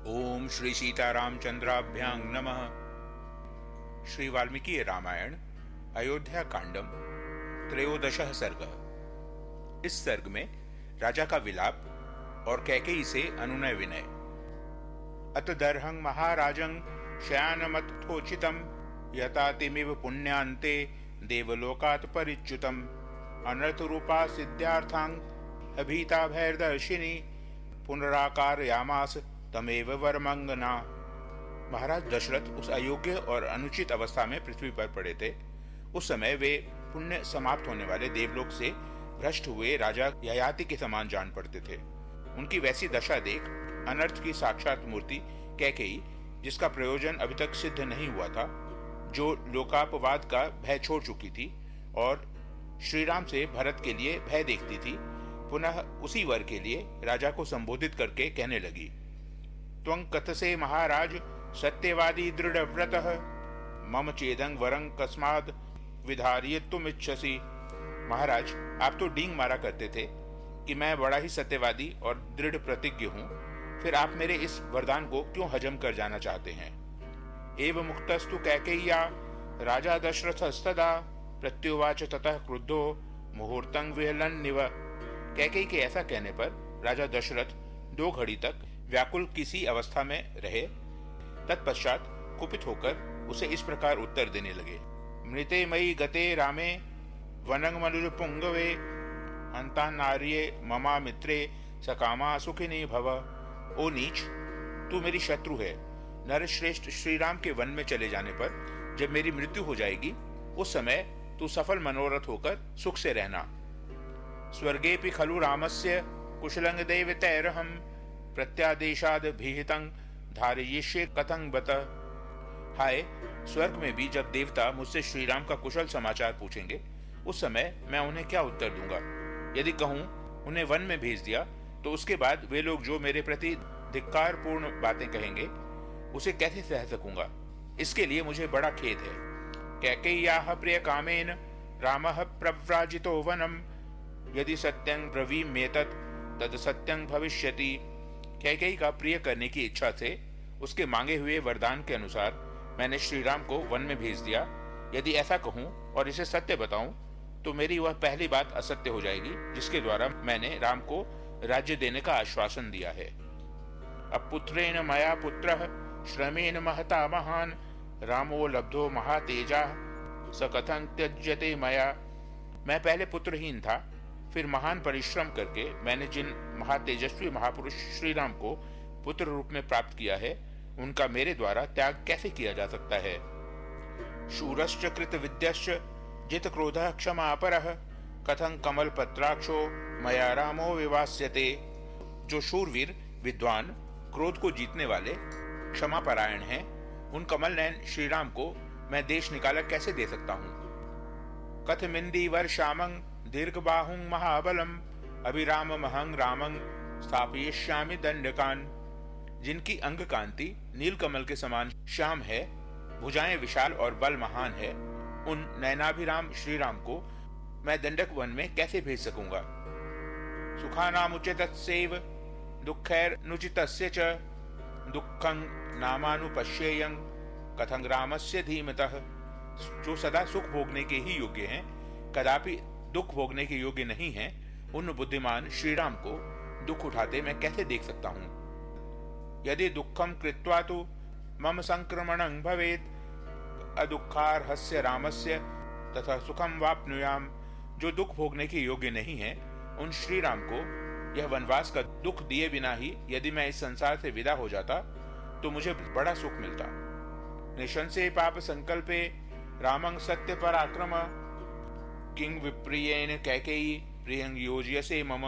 ओम श्री सीतारामचंद्राभ्यां नमः। श्री वाल्मीकि रामायण अयोध्या कांडम त्रयोदशः सर्ग। इस सर्ग में राजा का विलाप और कैकेयी से अनुनय विनय। अत दर्हं महाराजं शयानमथोचितं यतातिमिव पुण्यान्ते देवलोकात् परिच्युतम् अनर्थरूपा सिद्ध्यार्थां अभीता भैर्दर्शिनी पुनराकारयामास तमेव वरमंगना। महाराज दशरथ उस अयोग्य और अनुचित अवस्था में पृथ्वी पर पड़े थे। उस समय वे पुण्य समाप्त होने वाले देवलोक से भ्रष्ट हुए राजा ययाति के समान जान पड़ते थे। उनकी वैसी दशा देख अनर्थ की साक्षात मूर्ति कैकेयी, जिसका प्रयोजन अभी तक सिद्ध नहीं हुआ था, जो लोकापवाद का भय छोड़ चुकी थी और श्रीराम से भरत के लिए भय देखती थी, पुनः उसी वर के लिए राजा को संबोधित करके कहने लगी। त्वं कथसे महाराज सत्यवादी दृढ़व्रतः मम चेदं वरं कस्माद् विधारयितुमिच्छसि। महाराज, आप तो डींग मारा करते थे कि मैं बड़ा ही सत्यवादी और दृढ़ प्रतिज्ञ हूँ, फिर आप मेरे इस वरदान को क्यों हजम कर जाना चाहते हैं। एव मुक्तस्तु कैकेय्या राजा दशरथस्तदा प्रत्युवाच ततः क्रुद्धो मुहूर्तं विहलन्निव। कैकेयी के ऐसा कहने पर राजा दशरथ 2 घड़ी तक व्याकुल किसी अवस्था में रहे। तत्पश्चात कुपित होकर उसे इस प्रकार उत्तर देने लगे। मृते मयि गते रामे वनं मनुज पुंगवे हंता नार्ये ममा मित्रे सकामा सुखिनी भव। ओ नीच, तू मेरी शत्रु है। नरश्रेष्ठ श्रीराम के वन में चले जाने पर जब मेरी मृत्यु हो जाएगी, उस समय तू सफल मनोरथ होकर सुख से रहना। स्वर्गेपि खलु रामस्य कुशलं दैवतैरहं प्रत्यादेशाद भीहितं धारयिष्ये कथं बत। हाय, स्वर्ग में भी जब देवता मुझसे श्रीराम का कुशल समाचार पूछेंगे, उस समय मैं उन्हें क्या उत्तर दूंगा। यदि कहूं उन्हें वन में भेज दिया, तो उसके बाद वे लोग जो मेरे प्रति धिक्कारपूर्ण बातें कहेंगे, उसे कैसे सह सकूंगा। इसके लिए मुझे बड़ा खेद है। कैकेय्याः प्रिय कामेन रामः प्रव्राजितो वनम यदि सत्यं ब्रवीम्येतत् तद सत्यं भविष्यति। कैकेयी का प्रिय करने की इच्छा से उसके मांगे हुए वरदान के अनुसार मैंने श्रीराम को वन में भेज दिया। यदि ऐसा कहूं और इसे सत्य बताऊं, तो मेरी वह पहली बात असत्य हो जाएगी, जिसके द्वारा मैंने राम को राज्य देने का आश्वासन दिया है। अपुत्रेण मया पुत्रः श्रमेण महता महान रामो लब्धो महातेजा स कथं त्यज्यते मया। मैं पहले पुत्रहीन था, फिर महान परिश्रम करके मैंने जिन महातेजस्वी महापुरुष श्रीराम को पुत्र रूप में प्राप्त किया है, उनका मेरे द्वारा त्याग कैसे किया जा सकता है। शूरश्च कृत विद्यश्च जित क्रोधः क्षमापरः कथं कमल पत्राक्षो मया रामो विवास्यते। जो शूरवीर विद्वान क्रोध को जीतने वाले क्षमा परायण हैं, उन कमल नयन श्रीराम को मैं देश निकाला कैसे दे सकता हूँ। कथमिंदी वर्षामं दीर्घबाहुं महाबलम अभिराममहं रामं स्थापयिष्यामि दंडकान। जिनकी अंग कांति नीलकमल के समान श्याम है, भुजाएं विशाल और बल महान है, उन नयनाभिराम श्रीराम को मैं दंडक वन में कैसे भेज सकूंगा। सुखानामुचितस्यैव दुःखैरनुचितस्य च दुःखं नामानुपश्येयं कथं रामस्य धीमतः। जो सदा सुख भोगने के ही योग्य हैं, कदापि दुख भोगने के योग्य नहीं हैं, उन बुद्धिमान श्रीराम को दुख उठाते मैं कैसे देख सकता हूँ। यदि दुखम कृत्वा तो मम संक्रमणं भवेत् अदुःखार्हस्य रामस्य तथा सुखम वाप्नुयाम। जो दुख भोगने के योग्य नहीं है, उन श्रीराम को यह वनवास का दुख दिए बिना ही यदि मैं इस संसार से विदा हो जाता, तो मुझे बड़ा सुख मिलता। निशंसे पाप संकल्पे रामं सत्य पराक्रम किंग विप्रियेन कैकेयी प्रियं योजयसे मम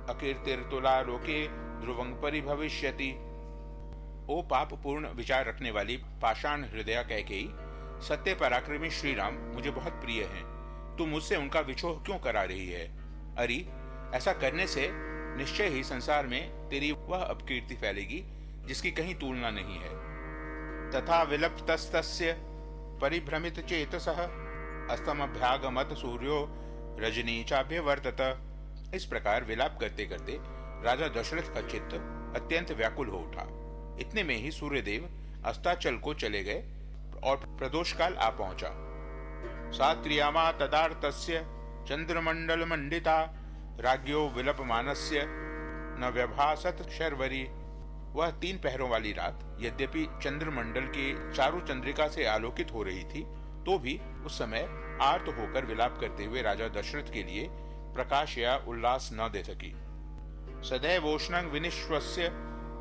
अकीर्तिर्तुला लोके ध्रुवं परिभविष्यति। ओ पाप पूर्ण विचार रखने वाली पाषाण हृदया कैकेयी, सत्य पराक्रमी श्रीराम मुझे बहुत प्रिय हैं। तू मुझसे उनका विछोह क्यों करा रही है। अरे, ऐसा करने से निश्चय ही संसार में तेरी वह अपकीर्ति फैलेगी जिसकी कहीं तुलना नहीं है। तथा विलप्तस्तस्य परिभ्रमित चेतसः अस्तमभ्यागमत सूर्यो रजनी चाभ्यवर्तत। इस प्रकार विलाप करते करते राजा दशरथ का चित्त अत्यंत व्याकुल हो उठा। इतने में ही सूर्यदेव अस्ताचल को चले गए और प्रदोष काल आ पहुंचा। सा त्रियामा तदार्तस्य चंद्रमंडल मंडिता राज्ञो विलपमानस्य न व्यभासत शर्वरी। वह 3 पहरों वाली रात यद्यपि चंद्रमंडल के चारों चंद्रिका से आलोकित हो रही थी, तो भी उस समय आर्त होकर विलाप करते हुए राजा दशरथ के लिए प्रकाश या उल्लास न दे सकी। सदैवोष्णं विनिश्वस्य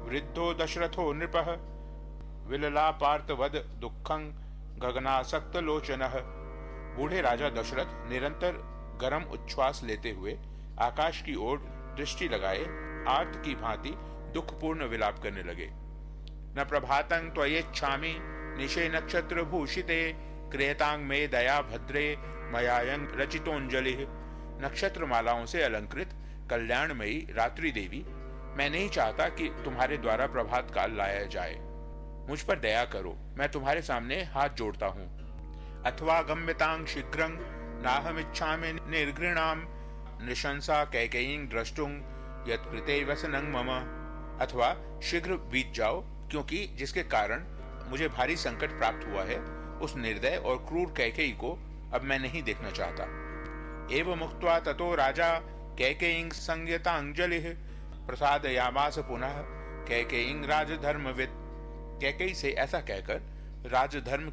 वृद्धो दशरथो नृपः विललापार्तवद दुःखं गगनासक्त लोचनः। बूढ़े राजा दशरथ निरंतर गर्म उच्छ्वास लेते हुए आकाश की ओर दृष्टि लगाए आर्त की भांति दुखपूर्ण विलाप करने लगे। न प्रभातं त्वयेच्छामि निशे नक्षत्र भूषिते क्रियतांग में दया भद्रे मयायं रचितोंजलि। नक्षत्र मालाओं से अलंकृत कल्याणमयी रात्रि देवी, मैं नहीं चाहता कि तुम्हारे द्वारा प्रभात काल लाया जाए। मुझ पर दया करो, मैं तुम्हारे सामने हाथ जोड़ता हूँ। अथवा गम्यतांग शीघ्रं नाहमिच्छामि निर्घृणाम निशंसा कैकेयीं द्रष्टुं यत्कृते व्यसनं मम। अथवा शीघ्र बीत जाओ, क्योंकि जिसके कारण मुझे भारी संकट प्राप्त हुआ है उस निर्दय और क्रूर कैकेयी को अब मैं नहीं देखना चाहता। एवं मुक्त्वा ततो राजा कैकेयीं संयतांजलिः प्रसादयामास पुनः कैकेयीं राजधर्मविद। कैकेयी से ऐसा कहकर राजधर्म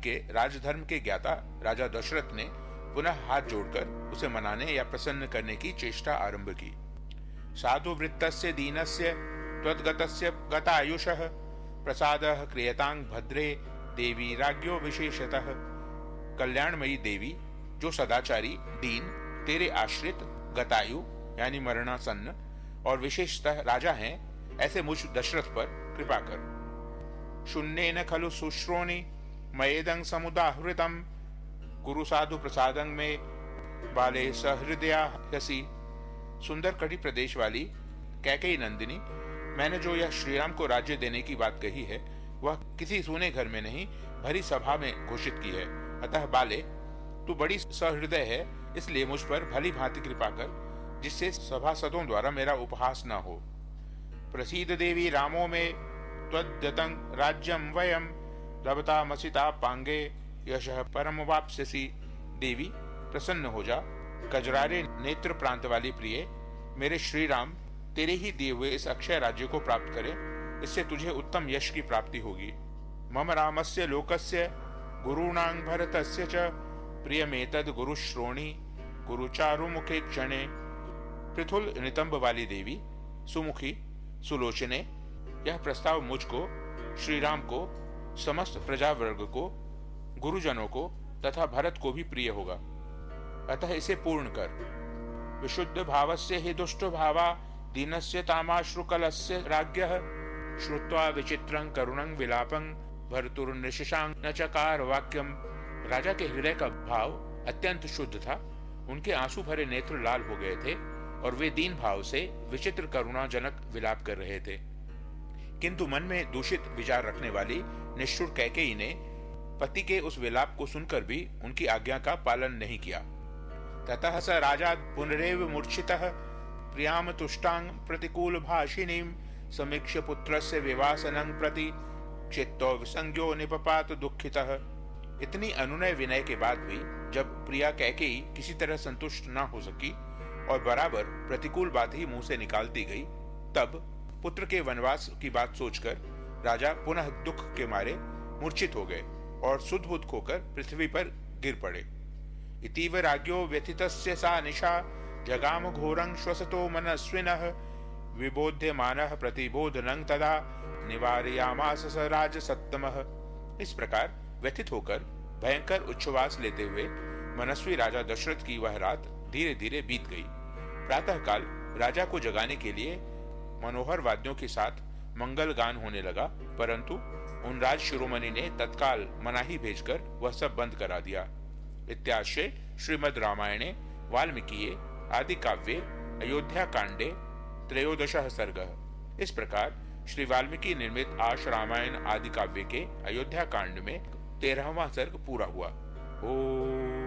के ज्ञाता राजा दशरथ ने पुनः हाथ जोड़कर उसे मनाने या प्रसन्न करने की चेष्टा आरंभ की। साधु वृत्तस्य दीनस्य त्वद्गतस्य गतायुषः प्रसादः क्रियतांग भद्रे देवी राज्ञो विशेषतः। कल्याणमयी देवी, जो सदाचारी दीन तेरे आश्रित गतायु यानी मरणासन्न और विशेषतः राजा हैं, ऐसे मुझ दशरथ पर कृपा कर। शून्येन खलु शुश्रोणि मयेदं समुदाहृतं कुरु साधु प्रसादं में बाले सहृदया हसी। सुंदर कटी प्रदेश वाली कैकेयी नंदिनी, मैंने जो यह श्रीराम को राज्य देने की बात कही है वह किसी सूने घर में नहीं भरी सभा में घोषित की है। अतः बाले, तू बड़ी सहृदय है, इसलिए मुझ पर भली भांति कृपा कर, जिससे सभासदों द्वारा मेरा उपहास न हो। प्रसीद देवी रामो में त्वद्दतं राज्यं वयं लभता मसिता पांगे यशः परम वाप्स्यसि। देवी प्रसन्न हो जा, कजरारे नेत्र प्रांत वाली प्रिय, मेरे श्री राम तेरे ही दिए हुए इस अक्षय राज्य को प्राप्त करें, इससे तुझे उत्तम यश की प्राप्ति होगी। मम रामस्य लोकस्य गुरूणां भरतस्य च प्रियमेतद गुरुश्रोणी गुरुचारुमुखे क्षणे। पृथुल नितंब वाली देवी, सुमुखी सुलोचने, यह प्रस्ताव मुझको, श्री राम को, समस्त प्रजा वर्ग को, गुरुजनों को तथा भरत को भी प्रिय होगा, अतः इसे पूर्ण कर। विशुद्ध भावस्य हि दुष्ट भावा दीनस्य तामाश्रुकलस्य राज्ञः श्रुत्वा विचित्रं करुणं विलापं भर्तुर्निशशांक न चकार वाक्यम। राजा के हृदय का भाव अत्यंत शुद्ध था, उनके आंसू भरे नेत्र लाल हो गए थे और वे दीन भाव से विचित्र करुणाजनक विलाप कर रहे थे। किंतु मन में दूषित विचार रखने वाली निष्ठुर कैकेयी ने पति के उस विलाप को सुनकर भी उनकी आज्ञा का पालन नहीं किया। ततः स राजा पुनरेव मूर्छितः प्रियाम तुष्टांग प्रतिकूल भाषिणीं समीक्ष्य पुत्रस्य विवासनं प्रति चित्तो विसंज्ञो निपपात दुखितः। इतनी अनुनय विनय के बाद भी जब प्रिया कैकेयी किसी तरह संतुष्ट न हो सकी और बराबर प्रतिकूल बात ही मुंह से निकालती गई, तब पुत्र के वनवास की बात सोचकर राजा पुनः दुख के मारे मूर्छित हो गए और सुध-बुध खोकर पृथ्वी पर गिर पड़े। इतीव राज्ञो व्यथितस्य सा निशा जगाम घोरं श्वसतो मनस्विनः विबोध्यमानः प्रतिबोधनं तदा निवारयामास स राजसत्तमः। इस प्रकार व्यथित होकर भयंकर उच्छ्वास लेते हुए मनस्वी राजा दशरथ की वह रात धीरे धीरे बीत गई। प्रातःकाल राजा को जगाने के लिए मनोहर वाद्यों के साथ मंगल गान होने लगा, परंतु उन राज शिरोमणि ने तत्काल मनाही भेजकर वह सब बंद करा दिया। इत्याश्य श्रीमद् रामायणे वाल्मीकिये आदि काव्ये अयोध्या कांडे 13 सर्गः। इस प्रकार श्री वाल्मीकि निर्मित आश रामायण आदि काव्य के अयोध्या कांड में 13वां सर्ग पूरा हुआ। ओम।